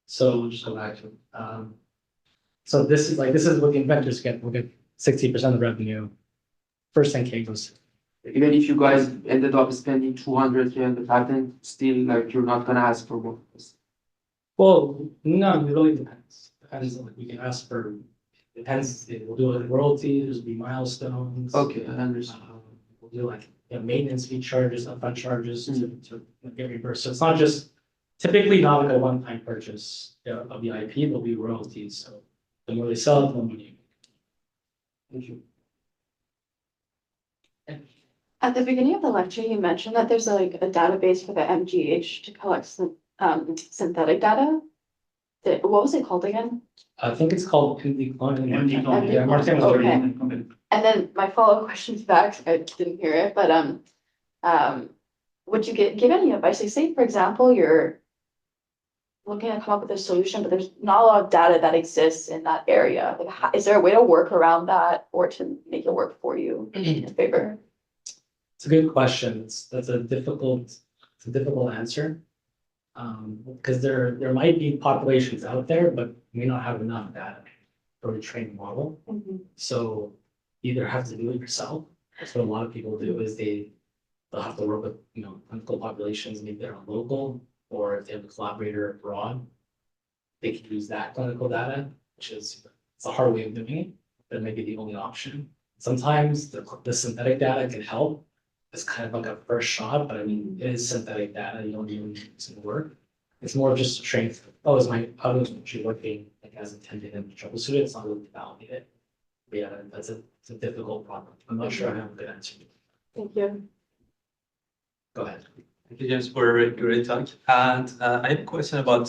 So we'll just go back to it. So this is what the inventors get. We'll get 60% of the revenue. First 10K goes. Even if you guys ended up spending 200K on the patent, still like you're not gonna ask for more. Well, no, it really depends. We can ask for. Depends. We'll do like royalties. There'll be milestones. Okay, I understand. We'll do like maintenance fee charges, upfront charges to get reimbursed. So it's not just typically not like a one-time purchase of the IP. There'll be royalties. So the more they sell it, the more money. Thank you. At the beginning of the lecture, you mentioned that there's like a database for the MGH to collect synthetic data. What was it called again? I think it's called MD-Clone. MD-Clone. Yeah, Martin was Okay. already. And then my follow-up question to that, 'cause I didn't hear it, but would you give any advice? Like, say, for example, you're looking to come up with a solution, but there's not a lot of data that exists in that area. Like, is there a way to work around that or to make it work for you in your favor? It's a good question. That's a difficult answer. Because there might be populations out there, but we may not have enough data for a trained model. So you either have to do it yourself. That's what a lot of people do is they'll have to work with clinical populations, maybe they're local, or if they have a collaborator abroad, they can use that clinical data, which is it's a hard way of doing it, but it may be the only option. Sometimes the synthetic data can help. It's kind of like a first shot, but I mean, it is synthetic data. You don't even need to work. It's more of just a strength. How is actually working like as intended and troubleshoot it? It's not really validate it. But yeah, it's a difficult problem. I'm not sure I have a good answer. Thank you. Go ahead. Thank you, James, for a great talk. And I have a question about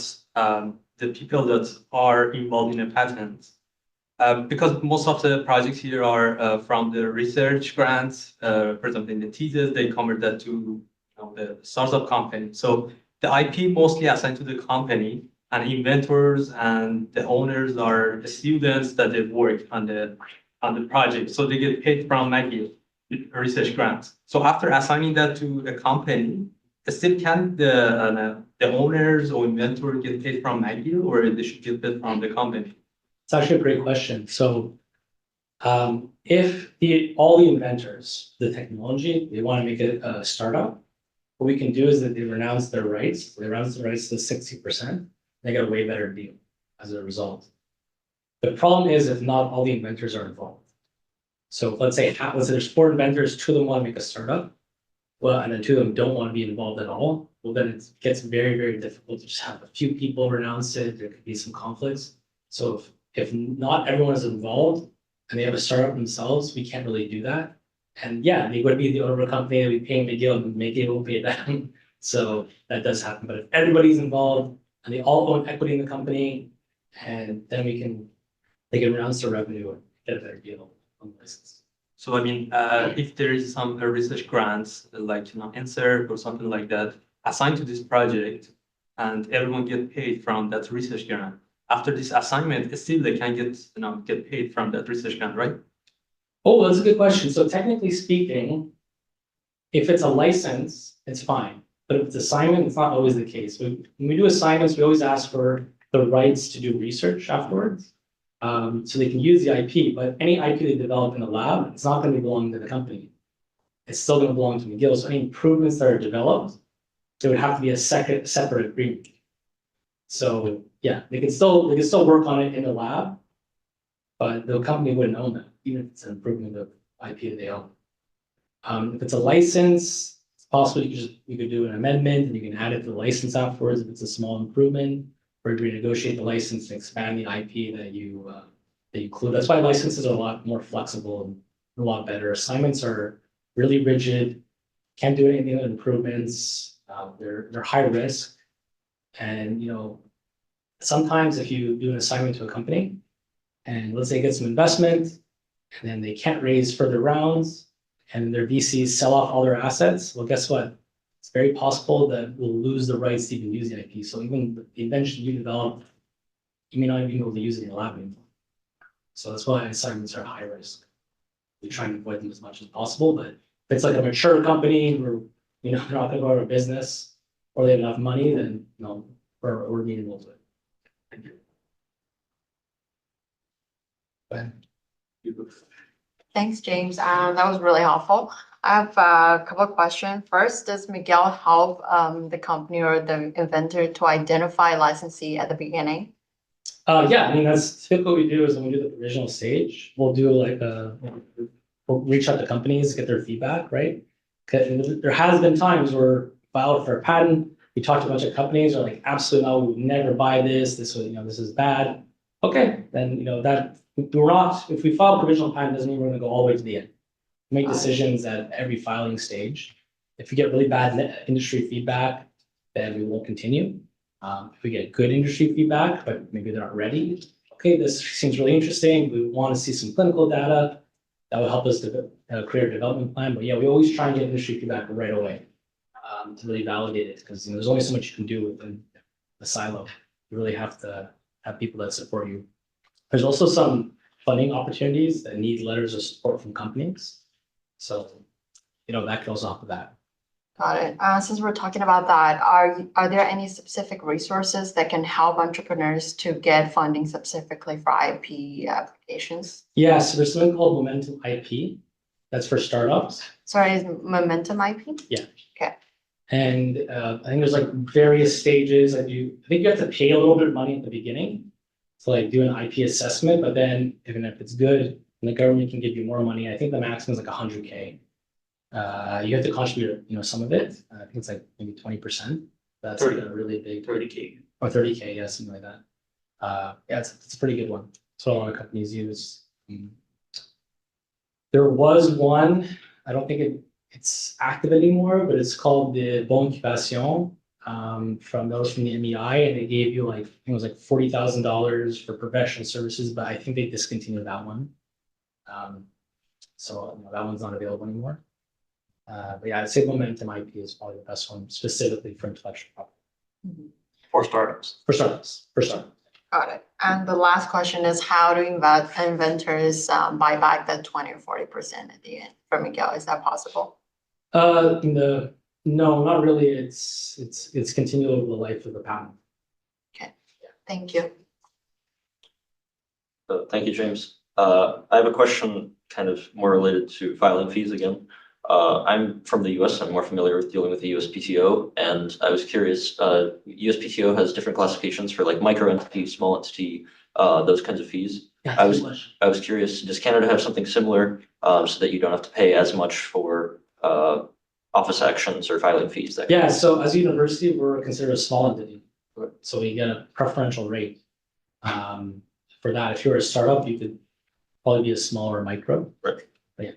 the people that are involved in a patent. Because most of the projects here are from the research grants. For example, in the thesis, they convert that to the startup company. So the IP mostly assigned to the company, and inventors and the owners are the students that they work on the on the project. So they get paid from McGill research grants. So after assigning that to a company, still can the owners or inventor get paid from McGill, or they should get paid from the company? It's actually a great question. So if all the inventors, the technology, they want to make it a startup, what we can do is that they renounce their rights. They renounce their rights to 60%. They get a way better deal as a result. The problem is if not all the inventors are involved. So let's say there's 4 inventors, 2 of them want to make a startup, well, and then 2 of them don't want to be involved at all. Well, then it gets very, very difficult to just have a few people renounce it. There could be some conflicts. So if not everyone is involved and they have a startup themselves, we can't really do that. And yeah, they would be the owner of a company that we pay McGill, and McGill will pay them. So that does happen. But if everybody's involved and they all own equity in the company, and then they can renounce their revenue and get a better deal on the license. So I mean, if there is some research grants like insert or something like that assigned to this project, and everyone get paid from that research grant, after this assignment, still they can get paid from that research grant, right? Oh, that's a good question. So technically speaking, if it's a license, it's fine. But if it's assignment, it's not always the case. When we do assignments, we always ask for the rights to do research afterwards. So they can use the IP, but any IP they develop in the lab, it's not going to be belonging to the company. It's still going to belong to McGill. So any improvements that are developed, there would have to be a separate agreement. So yeah, they can still work on it in the lab, but the company wouldn't own them, even if it's an improvement of IP that they own. If it's a license, it's possible you could do an amendment and you can add it to the license afterwards if it's a small improvement, or you renegotiate the license and expand the IP that you include. That's why licenses are a lot more flexible and a lot better. Assignments are really rigid, can't do anything with improvements. They're high risk, and sometimes if you do an assignment to a company, and let's say get some investment, and then they can't raise further rounds, and their VCs sell off all their assets, well, guess what? It's very possible that we'll lose the rights to even use the IP. So even the invention you develop, you may not even be able to use it in your lab anymore. So that's why assignments are high risk. We try and avoid them as much as possible, but if it's like a mature company where they're not going to go out of business, or they have enough money, then we're amenable to it. Thank you. Go ahead. Thanks, James. That was really helpful. I have a couple of questions. First, does McGill help the company or the inventor to identify licensee at the beginning? Yeah, I mean, that's typically what we do is when we do the provisional stage, we'll do we'll reach out to companies, get their feedback, right? Because there has been times where filed for a patent, we talked to a bunch of companies, are like, absolutely no, we would never buy this. This was, this is bad. Okay, then that if we file a provisional patent, doesn't mean we're going to go all the way to the end. We make decisions at every filing stage. If we get really bad industry feedback, then we won't continue. If we get good industry feedback, but maybe they're not ready, okay, this seems really interesting. We want to see some clinical data that will help us create a development plan. But yeah, we always try and get industry feedback right away to really validate it, because there's only so much you can do within the silo. You really have to have people that support you. There's also some funding opportunities that need letters of support from companies. So, that goes off of that. Got it. Since we're talking about that, are there any specific resources that can help entrepreneurs to get funding specifically for IP applications? Yeah, so there's something called Momentum IP. That's for startups. Sorry, is Momentum IP? Yeah. Okay. And I think there's various stages. I think you have to pay a little bit of money at the beginning to do an IP assessment, but then even if it's good, and the government can give you more money. I think the maximum is $100K. You have to contribute, some of it. I think it's maybe 20%. That's a really big 30K. or 30K, yeah, something like that. Yeah, it's a pretty good one. That's what a lot of companies use. There was one, I don't think it's active anymore, but it's called the Bon Occupation from the MEI, and they gave you I think it was $40,000 for professional services, but I think they discontinued that one. So that one's not available anymore. But yeah, I'd say Momentum IP is probably the best one specifically for intellectual property. For startups. For startups. Got it. And the last question is, how do inventors buy back that 20 or 40% at the end from McGill? Is that possible? No, not really. It's continual over the life of the patent. Thank you. Thank you, James. I have a question kind of more related to filing fees again. I'm from the US. I'm more familiar with dealing with the USPTO, and I was curious, USPTO has different classifications for like micro entity, small entity, those kinds of fees. I was curious, does Canada have something similar, so that you don't have to pay as much for office actions or filing fees? Yeah, so as a university, we're considered a small entity. So we get a preferential rate. For that, if you're a startup, you could probably be a smaller micro. Right. But yeah.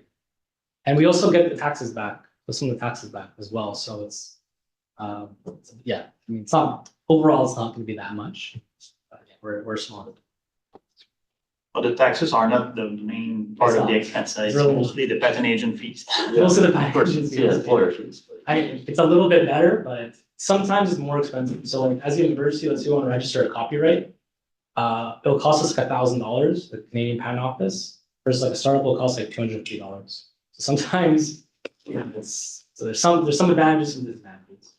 And we also get the taxes back, some of the taxes back as well. So it's, yeah, I mean, it's not, overall, it's not going to be that much. But yeah, we're small. But the taxes are not the main part of the expense. It's really- mostly the patent agent fees. Most of the Of course, packages, yeah, employer fees. it's a little bit better, but sometimes it's more expensive. So like as a university, let's say we want to register a copyright, it'll cost us like $1,000, the Canadian Patent Office, versus like a startup will cost like $250. So sometimes, yeah, so there's some advantages and disadvantages.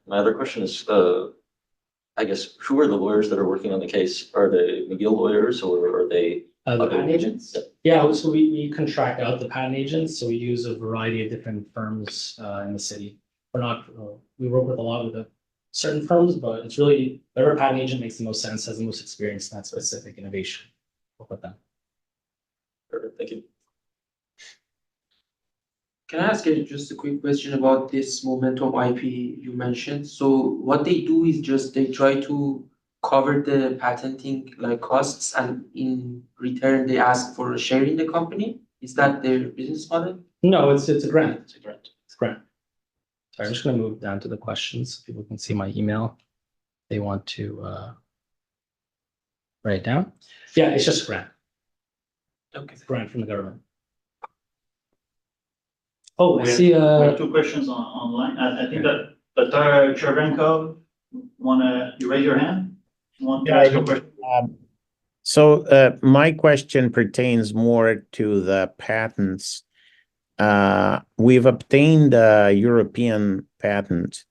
My other question is, I guess, who are the lawyers that are working on the case? Are they McGill lawyers or are they? The patent agents? Yeah, so we contract out the patent agents, so we use a variety of different firms in the city. We're not, we work with a lot of the certain firms, but it's really whatever patent agent makes the most sense, has the most experience in that specific innovation. Work with them. Perfect, thank you. Can I ask just a quick question about this momentum IP you mentioned? So what they do is just they try to cover the patenting like costs, and in return they ask for a share in the company. Is that their business model? No, it's a grant. It's a grant. It's a grant. Sorry, I'm just going to move down to the questions so people can see my email. They want to write it down. Yeah, it's just a grant. Okay. It's a grant from the government. Oh, I We have- see. We have two questions online. I think that Dr. Chervenko, you raise your hand? Want to Yeah, ask a question? So my question pertains more to the patents. We've obtained a European patent,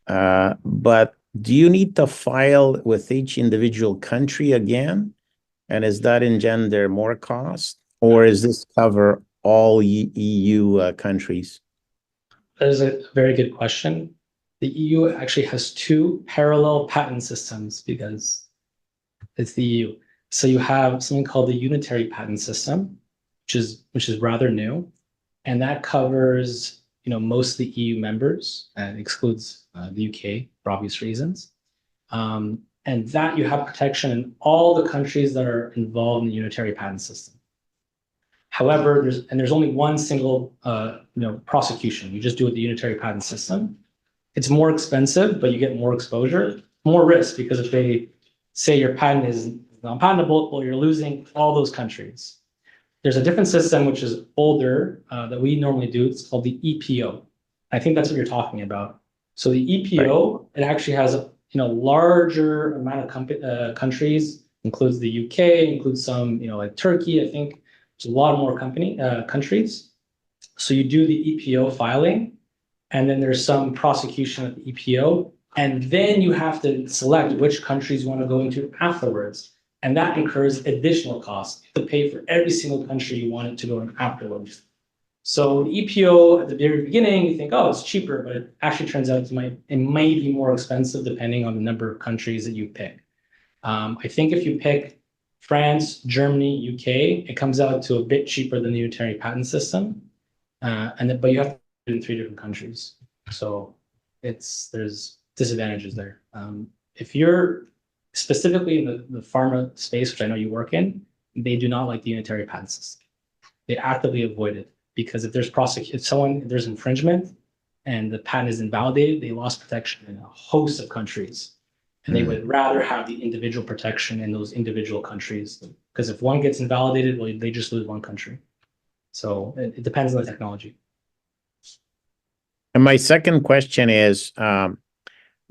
but do you need to file with each individual country again? And is that engender more cost, or is this cover all EU countries? That is a very good question. The EU actually has two parallel patent systems because it's the EU. So you have something called the unitary patent system, which is rather new, and that covers most of the EU members and excludes the UK for obvious reasons. And that you have protection in all the countries that are involved in the unitary patent system. However, there's only one single prosecution. You just do it the unitary patent system. It's more expensive, but you get more exposure, more risk, because if they say your patent is non-patentable, well, you're losing all those countries. There's a different system which is older that we normally do. It's called the EPO. I think that's what you're talking about. So the EPO, it actually has a larger amount of countries, includes the UK, includes some like Turkey, I think. There's a lot more countries. So you do the EPO filing, and then there's some prosecution at the EPO, and then you have to select which countries you want to go into afterwards. And that incurs additional costs. You have to pay for every single country you want it to go in afterwards. So the EPO at the very beginning, you think, oh, it's cheaper, but it actually turns out it may be more expensive depending on the number of countries that you pick. I think if you pick France, Germany, UK, it comes out to a bit cheaper than the unitary patent system. But you have to do it in 3 different countries. So there's disadvantages there. If you're specifically in the pharma space, which I know you work in, they do not like the unitary patent system. They actively avoid it because if there's infringement and the patent is invalidated, they lost protection in a host of countries. And they would rather have the individual protection in those individual countries, because if one gets invalidated, well, they just lose one country. So it depends on the technology. And my second question is,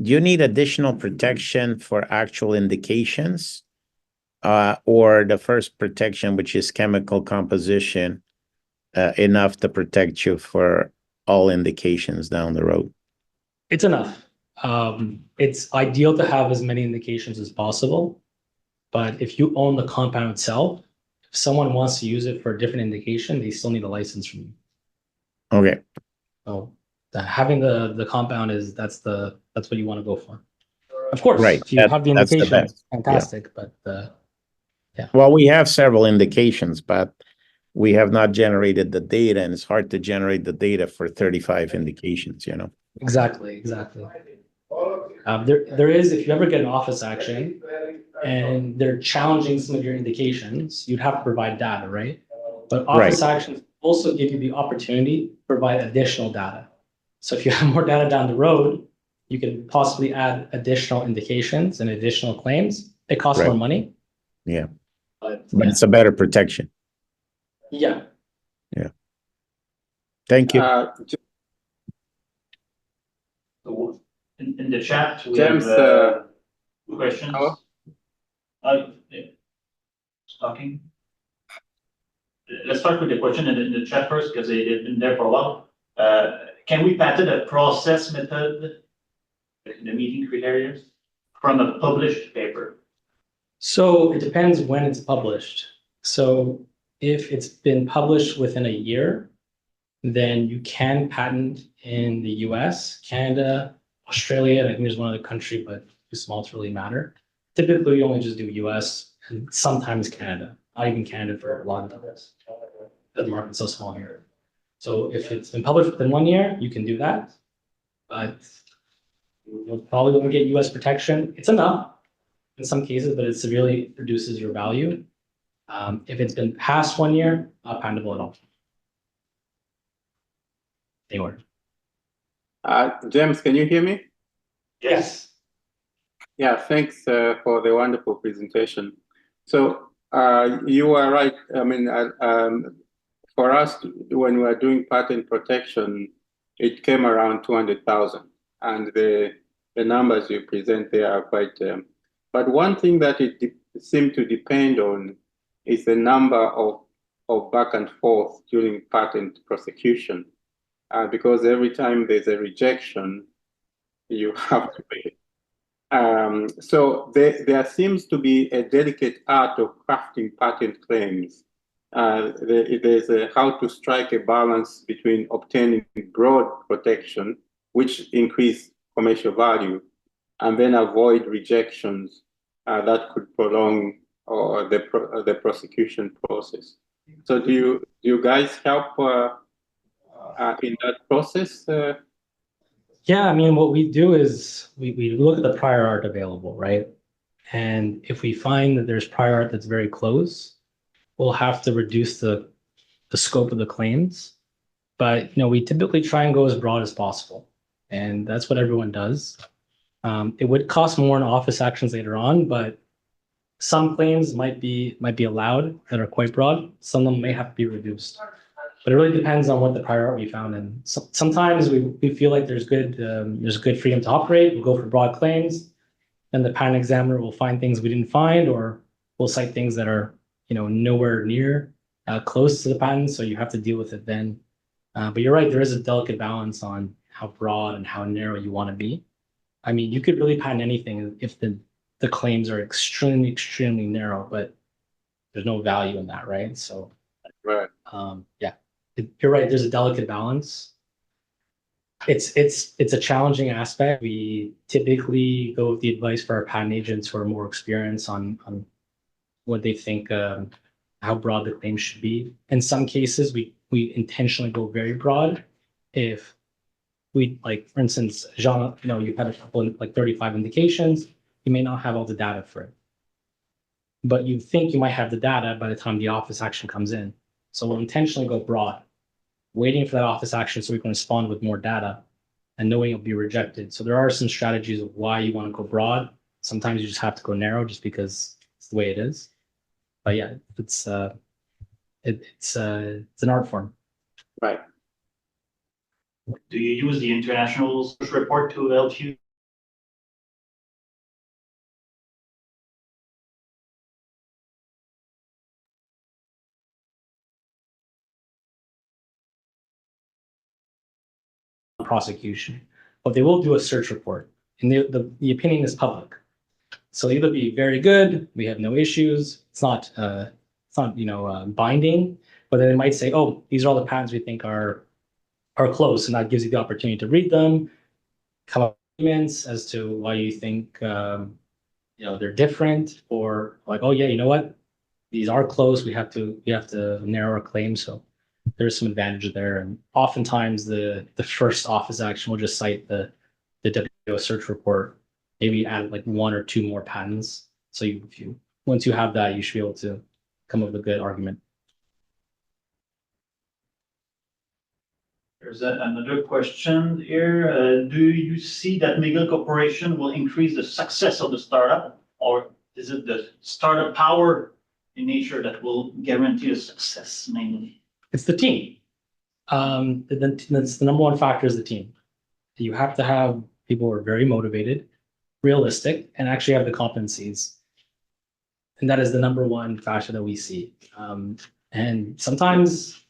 do you need additional protection for actual indications? Or the first protection, which is chemical composition, enough to protect you for all indications down the road? It's enough. It's ideal to have as many indications as possible, but if you own the compound itself, if someone wants to use it for a different indication, they still need a license from you. Okay. So having the compound that's what you want to go for. Of course, Right. if you have the That's the indication, best. fantastic. But Well, we have several indications, but we have not generated the data, and it's hard to generate the data for 35 indications, you know? exactly. There is, if you ever get an office action and they're challenging some of your indications, you'd have to provide data, right? But office actions also give you the opportunity to provide additional data. So if you have more data down the road, you can possibly add additional indications and additional claims. It costs more money. Yeah. But it's a better protection. yeah. Yeah. Thank you. In the chat, we James, have questions. hello? Talking. Let's start with the question in the chat first, because they've been there for a while. Can we patent a process method, the meeting criteria, from a published paper? So it depends when it's published. So if it's been published within a year, then you can patent in the US, Canada, Australia, and I think there's one other country, but too small to really matter. Typically, we only just do US and sometimes Canada, not even Canada for a lot of this. The market's so small here. So if it's been published within 1 year, you can do that. But you'll probably going to get US protection. It's enough in some cases, but it severely reduces your value. If it's been past 1 year, not patentable at all. Anywhere. James, can you hear me? Yes. Yeah, thanks for the wonderful presentation. So you are right. I mean, for us, when we are doing patent protection, it came around 200,000, and the numbers you present there are quite. But one thing that it seemed to depend on is the number of back and forth during patent prosecution, because every time there's a rejection, you have to pay. So there seems to be a delicate art of crafting patent claims. There's how to strike a balance between obtaining broad protection, which increase commercial value, and then avoid rejections that could prolong the prosecution process. So do you guys help in that process? Yeah, I mean, what we do is we look at the prior art available, right? And if we find that there's prior art that's very close, we'll have to reduce the scope of the claims. But we typically try and go as broad as possible, and that's what everyone does. It would cost more in office actions later on, but some claims might be allowed that are quite broad. Some of them may have to be reduced. But it really depends on what the prior art we found. And sometimes we feel like there's good freedom to operate. We'll go for broad claims. Then the patent examiner will find things we didn't find, or we'll cite things that are nowhere near close to the patent. So you have to deal with it then. But you're right, there is a delicate balance on how broad and how narrow you want to be. I mean, you could really patent anything if the claims are extremely, extremely narrow, but there's no value in that, right? So, right. Yeah. You're right. There's a delicate balance. It's a challenging aspect. We typically go with the advice for our patent agents who are more experienced on what they think, how broad the claim should be. In some cases, we intentionally go very broad. If we, like, for instance, Jean, you've had a couple like 35 indications, you may not have all the data for it, but you think you might have the data by the time the office action comes in. So we'll intentionally go broad, waiting for that office action so we can respond with more data and knowing it'll be rejected. So there are some strategies of why you want to go broad. Sometimes you just have to go narrow just because it's the way it is. But yeah, it's an art form. Right. Do you use the international report to help you prosecution, but they will do a search report, and the opinion is public. So either be very good, we have no issues, it's not binding, but then they might say, oh, these are all the patents we think are close, and that gives you the opportunity to read them, come up with arguments as to why you think they're different, or like, oh yeah, you know what, these are close, we have to narrow our claim. So there's some advantage there, and oftentimes the first office action will just cite the WTO search report, maybe add like one or two more patents. So once you have that, you should be able to come up with a good argument. There's another question here. Do you see that McGill Corporation will increase the success of the startup, or is it the startup power in nature that will guarantee the success mainly? It's the team. That's the number one factor is the team. You have to have people who are very motivated, realistic, and actually have the competencies. And that is the number one factor that we see. And sometimes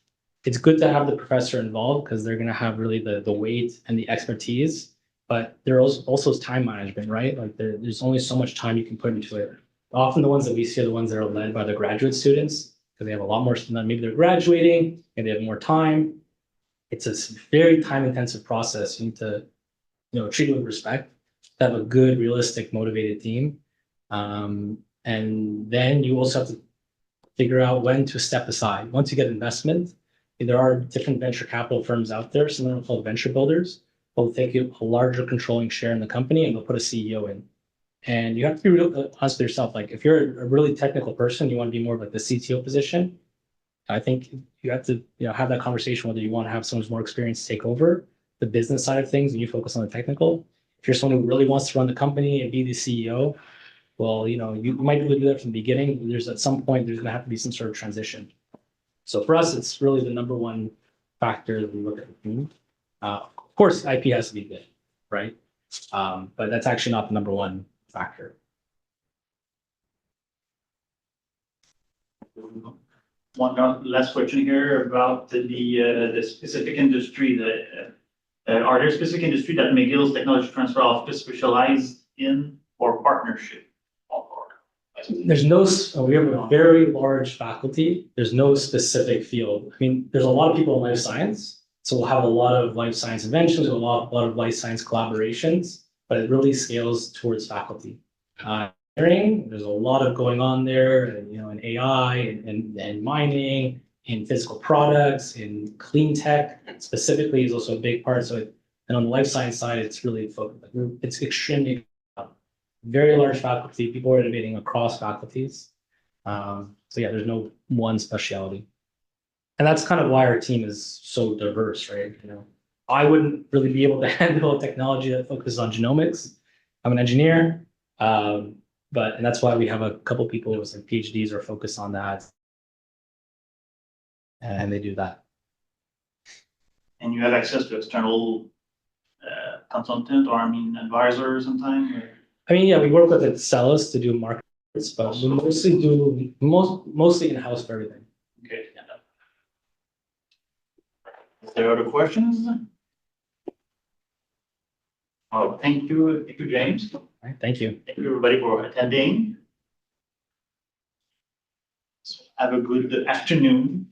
it's good to have the professor involved because they're going to have really the weight and the expertise, but there also is time management, right? Like there's only so much time you can put into it. Often the ones that we see are the ones that are led by the graduate students because they have a lot more, maybe they're graduating and they have more time. It's a very time intensive process. You need to, treat it with respect, to have a good, realistic, motivated team. And then you also have to figure out when to step aside. Once you get investment, there are different venture capital firms out there, some of them are called venture builders. They'll take a larger controlling share in the company and they'll put a CEO in. And you have to be real honest with yourself. Like if you're a really technical person, you want to be more of like the CTO position. I think you have to have that conversation whether you want to have someone who's more experienced take over the business side of things and you focus on the technical. If you're someone who really wants to run the company and be the CEO, well, you might be able to do that from the beginning. There's at some point, there's going to have to be some sort of transition. So for us, it's really the number one factor that we look at the team. Of course, IP has to be good, right? But that's actually not the number one factor. One last question here about the specific industry. Are there specific industry that McGill's technology transfer office specialized in or partnership? There's we have a very large faculty. There's no specific field. I mean, there's a lot of people in life science. So we'll have a lot of life science inventions, a lot of life science collaborations, but it really scales towards faculty. There's a lot of going on there, in AI and mining, in physical products, in clean tech specifically is also a big part. So, and on the life science side, it's really focused. It's extremely very large faculty. People are innovating across faculties. So yeah, there's no one specialty, and that's kind of why our team is so diverse, right? I wouldn't really be able to handle a technology that focuses on genomics. I'm an engineer. And that's why we have a couple people with like PhDs or focus on that, and they do that. And you have access to external consultant or advisor sometimes? Yeah, we work with Excellus to do markets, but we mostly do mostly in-house for everything. Okay. Yeah. Is there other questions? Oh, thank you, James. All right, thank you. Thank you, everybody, for attending. So have a good afternoon.